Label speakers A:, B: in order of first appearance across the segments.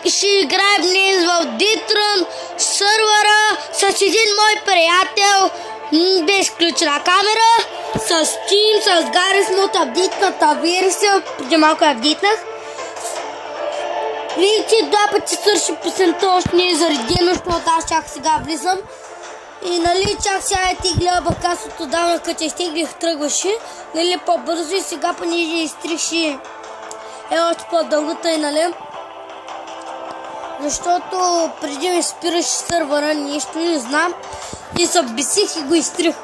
A: И ще играем днес в Дитрон сървъра с един мой приятел без включена камера, с Steam, с Garry's Mod апдейтната версия, преди малко я апдейтнах. Видите, два пъти свърши песента, още не е заредено, защото аз чак сега влизам. И нали чак сега ти гледа бакасото давна, като изтеглих тръгваше, нали по-бързо и сега понеже изтрихши още по-дългата и нали. Защото преди ми спираше сървъра, нещо не знам и се бесих и го изтрих.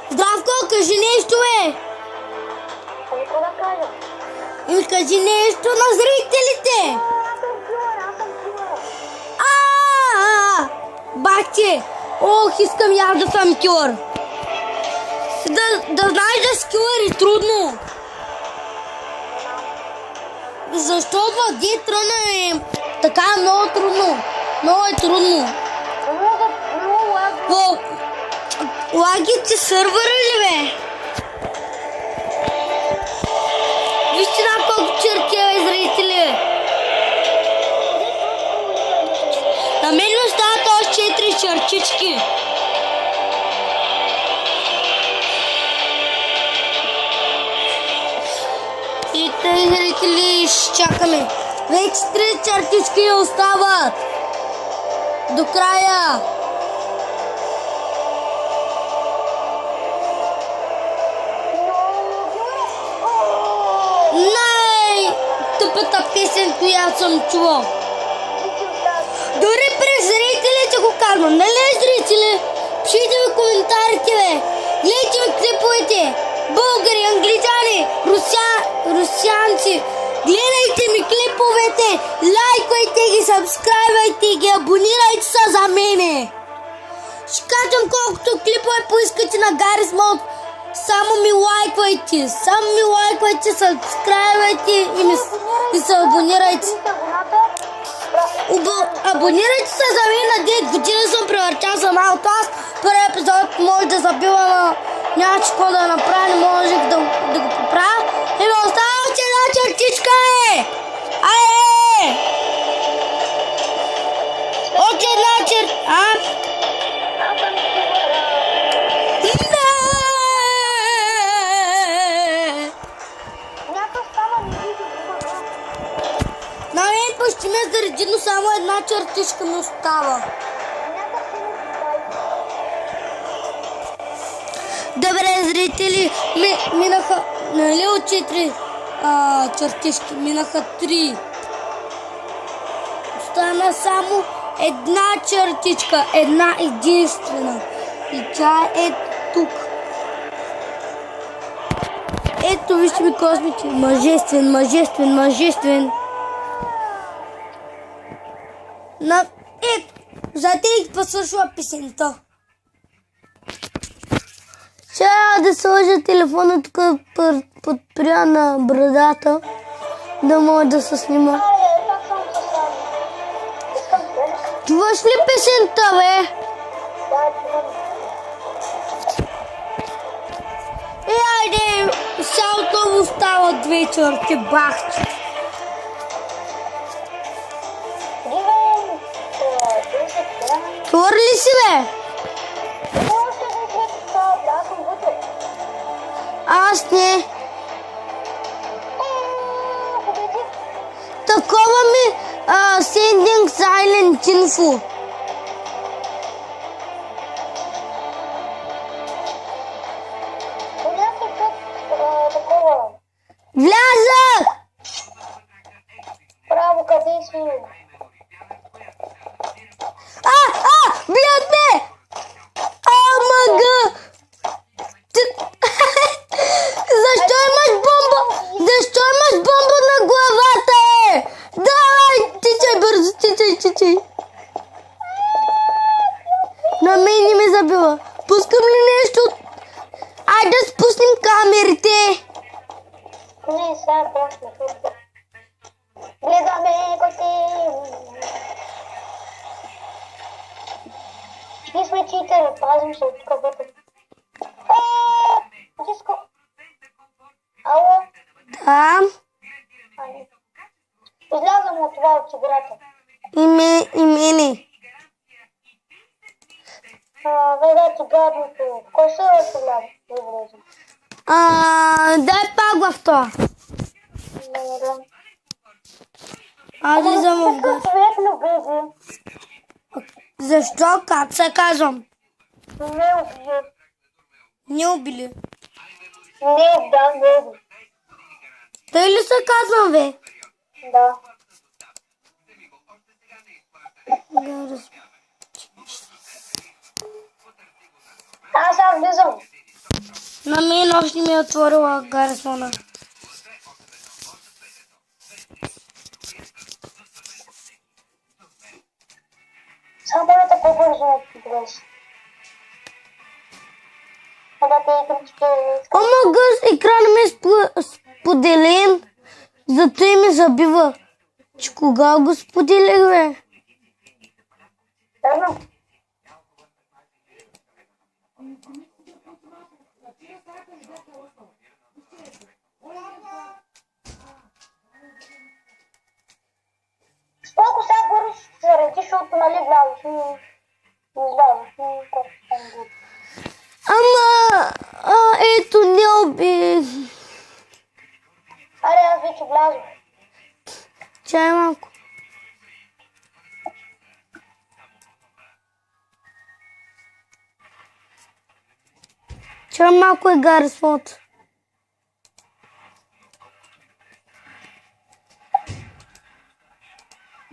A: Здравко, кажи нещо, бе!
B: Какво да кажа?
A: И кажи нещо на зрителите!
B: Аз съм кюра.
A: Бахте! Ох, искам и аз да съм кюр! Да знаеш да си кюр е трудно! Защото в Дитрона е така много трудно. Много е трудно.
B: Много
A: Лагите сървъра ли, бе? Вижте на колко черти, бе, зрители. На мен ми стават още 4 чертички. И тъй, зрители, ще чакаме. Вече 3 чертички остават. До края. Най-тъпата песен, която съм чувал. Дори през зрителите го казвам. Нали, зрители? Пишите ми коментарите, бе. Гледайте ми клиповете. Българи, англичани, русянци. Гледайте ми клиповете. Лайквайте ги, сабскрайбвайте ги, абонирайте се за мене. Ще кажем колкото клипове поискате на Garry's Mod. Само ми лайквайте. Само ми лайквайте, сабскрайбвайте и се абонирайте. Абонирайте се за мен, на 9 години съм превъртял за малко. Аз първи епизод може да забива, но нямаше какво да направя, не можех да го поправя. И ме остава още една чертичка, бе! Айде! Още една чертичка! На мен почти ме зареди, но само една чертичка ми остава. Добре, зрители, минаха, нали от 4 чертички, минаха 3. Остана само една чертичка, една единствена. И тя е тук. Ето, вижте ми космите. Мъжествен, мъжествен, мъжествен. Знаете ли какво свършва песента? Ще да сложа телефона тук подпря на брадата, да може да се снима. Чуваш ли песента, бе? Айде, сега отново става 2 черти, бахче. Твор ли си, бе? Аз не. Такова ми sending silent info. Влязах!
B: Право, къде си?
A: Бият ме! Мага! Защо имаш бомба? Защо имаш бомба на главата, е? Давай! Тичай бързо, тичай! На мен не ме забива. Пускам ли нещо? Айде да спуснем камерите.
B: Не, сега почна. Гледаме коти. Ние сме читери, пазим се от кабата. Диско. Ало?
A: Да.
B: Излязам от това от играта.
A: И мене.
B: Веда ти гадното. Кой ще да се ляда? Не влезам.
A: Дай пак в това.
B: Не знам.
A: Аз влизам в газ.
B: Човек любези.
A: Защо? Как се казвам?
B: Не убие.
A: Не убили.
B: Не, да, не.
A: Тъй ли се казвам, бе?
B: Да. Аз влизам.
A: На мен още ми е отворила гарсона.
B: Само да те по-бързо не влез. Да те игрички.
A: Ама гъс, екрана ми е споделен, зато и ми забива. Че кога го споделих, бе?
B: Верно? Колко сега бързо ще се редиш, защото нали влязох? Не влязох.
A: Ама, ето не убих.
B: Аре, аз вече влязох.
A: Чай малко. Чай малко е гарсфот.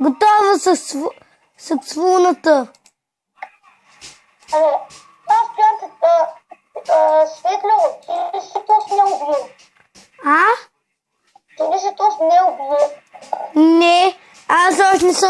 A: Готова саксфоната.
B: Абе, аз стоям светло, ти ли си точно не убил?
A: А?
B: Ти ли си точно не убил?
A: Не, аз още не съм